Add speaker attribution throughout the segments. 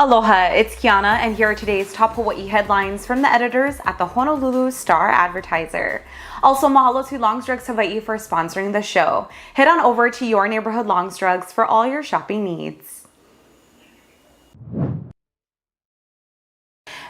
Speaker 1: Aloha, it's Kiana, and here are today's top Hawaii headlines from the editors at the Honolulu Star-Advertiser. Also, mahalo to Longs Drugs Hawaii for sponsoring the show. Head on over to your neighborhood Longs Drugs for all your shopping needs.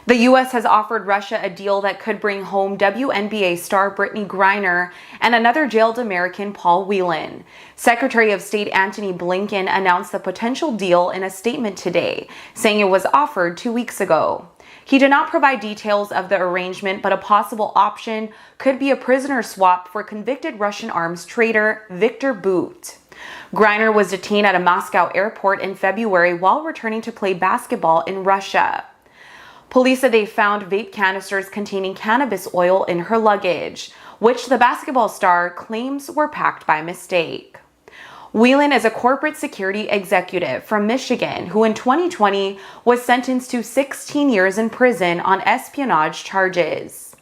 Speaker 1: The U.S. has offered Russia a deal that could bring home WNBA star Brittany Griner and another jailed American, Paul Whelan. Secretary of State Antony Blinken announced the potential deal in a statement today, saying it was offered 2 weeks ago. He did not provide details of the arrangement, but a possible option could be a prisoner swap for convicted Russian arms trader Viktor Bout. Griner was detained at a Moscow airport in February while returning to play basketball in Russia. Police said they found vape canisters containing cannabis oil in her luggage, which the basketball star claims were packed by mistake. Whelan is a corporate security executive from Michigan who in 2020 was sentenced to 16 years in prison on espionage charges.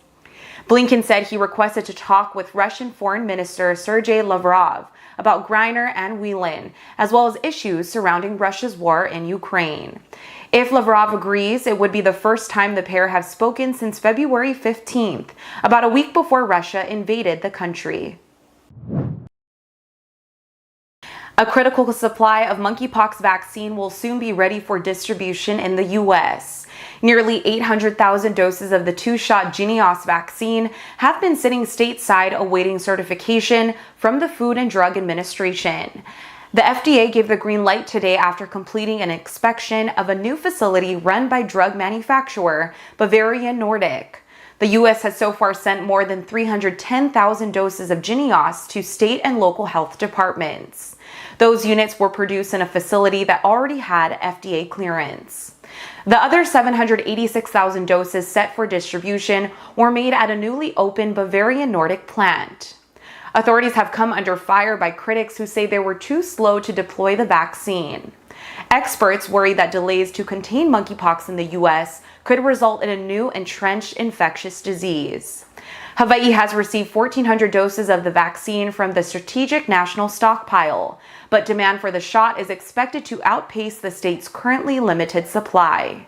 Speaker 1: Blinken said he requested to talk with Russian Foreign Minister Sergei Lavrov about Griner and Whelan, as well as issues surrounding Russia's war in Ukraine. If Lavrov agrees, it would be the first time the pair have spoken since February 15th, about a week before Russia invaded the country. A critical supply of monkeypox vaccine will soon be ready for distribution in the U.S. Nearly 800,000 doses of the two-shot Jynneos vaccine have been sitting stateside awaiting certification from the Food and Drug Administration. The FDA gave the green light today after completing an inspection of a new facility run by drug manufacturer Bavarian Nordic. The U.S. has so far sent more than 310,000 doses of Jynneos to state and local health departments. Those units were produced in a facility that already had FDA clearance. The other 786,000 doses set for distribution were made at a newly opened Bavarian Nordic plant. Authorities have come under fire by critics who say they were too slow to deploy the vaccine. Experts worry that delays to contain monkeypox in the U.S. could result in a new entrenched infectious disease. Hawaii has received 1,400 doses of the vaccine from the Strategic National Stockpile, but demand for the shot is expected to outpace the state's currently limited supply.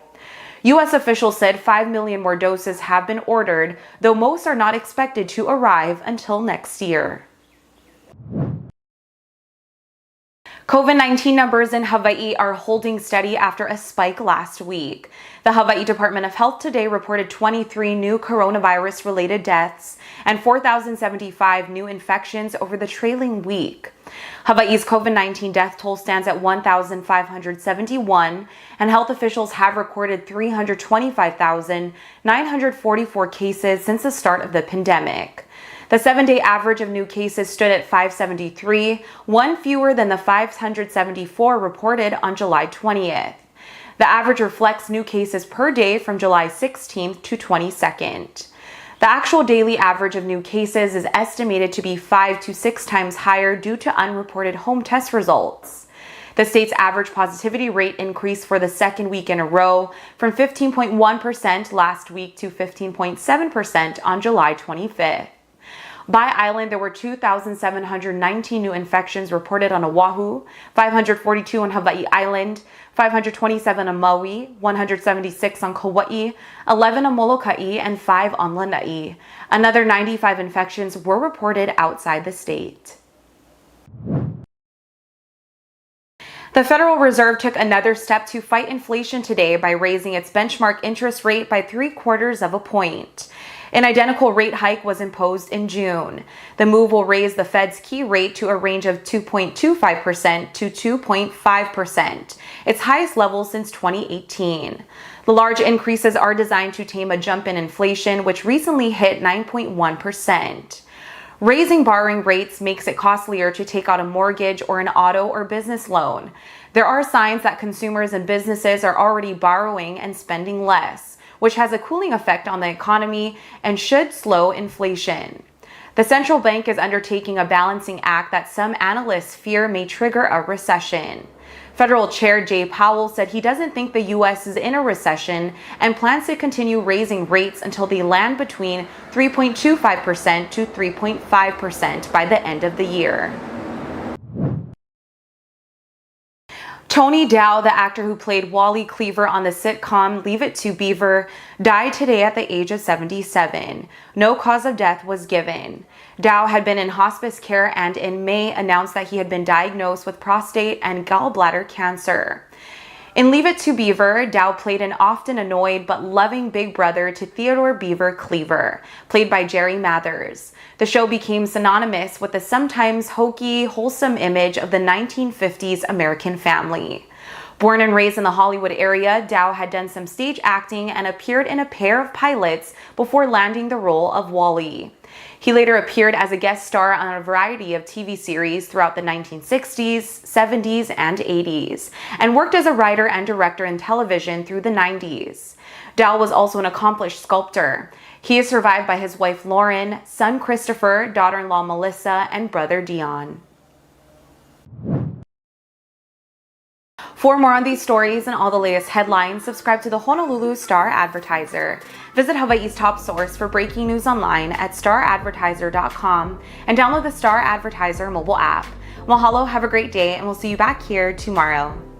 Speaker 1: U.S. officials said 5 million more doses have been ordered, though most are not expected to arrive until next year. COVID-19 numbers in Hawaii are holding steady after a spike last week. The Hawaii Department of Health today reported 23 new coronavirus-related deaths and 4,075 new infections over the trailing week. Hawaii's COVID-19 death toll stands at 1,571, and health officials have recorded 325,944 cases since the start of the pandemic. The 7-day average of new cases stood at 573, one fewer than the 574 reported on July 20th. The average reflects new cases per day from July 16th to 22nd. The actual daily average of new cases is estimated to be 5 to 6 times higher due to unreported home test results. The state's average positivity rate increased for the second week in a row from 15.1% last week to 15.7% on July 25th. By island, there were 2,719 new infections reported on Oahu, 542 on Hawaii Island, 527 on Maui, 176 on Kauai, 11 on Molokai, and 5 on Lanai. Another 95 infections were reported outside the state. The Federal Reserve took another step to fight inflation today by raising its benchmark interest rate by 3/4 of a point. An identical rate hike was imposed in June. The move will raise the Fed's key rate to a range of 2.25% to 2.5%, its highest level since 2018. The large increases are designed to tame a jump in inflation, which recently hit 9.1%. Raising borrowing rates makes it costlier to take out a mortgage or an auto or business loan. There are signs that consumers and businesses are already borrowing and spending less, which has a cooling effect on the economy and should slow inflation. The central bank is undertaking a balancing act that some analysts fear may trigger a recession. Federal Chair Jay Powell said he doesn't think the U.S. is in a recession and plans to continue raising rates until they land between 3.25% to 3.5% by the end of the year. Tony Dow, the actor who played Wally Cleaver on the sitcom Leave It to Beaver, died today at the age of 77. No cause of death was given. Dow had been in hospice care and in May announced that he had been diagnosed with prostate and gallbladder cancer. In Leave It to Beaver, Dow played an often annoyed but loving big brother to Theodore Beaver Cleaver, played by Jerry Mathers. The show became synonymous with the sometimes hokey, wholesome image of the 1950s American family. Born and raised in the Hollywood area, Dow had done some stage acting and appeared in a pair of pilots before landing the role of Wally. He later appeared as a guest star on a variety of TV series throughout the 1960s, 70s, and 80s, and worked as a writer and director in television through the 90s. Dow was also an accomplished sculptor. He is survived by his wife Lauren, son Christopher, daughter-in-law Melissa, and brother Dion. For more on these stories and all the latest headlines, subscribe to the Honolulu Star-Advertiser. Visit Hawaii's top source for breaking news online at staradvertiser.com and download the Star-Advertiser mobile app. Mahalo, have a great day, and we'll see you back here tomorrow.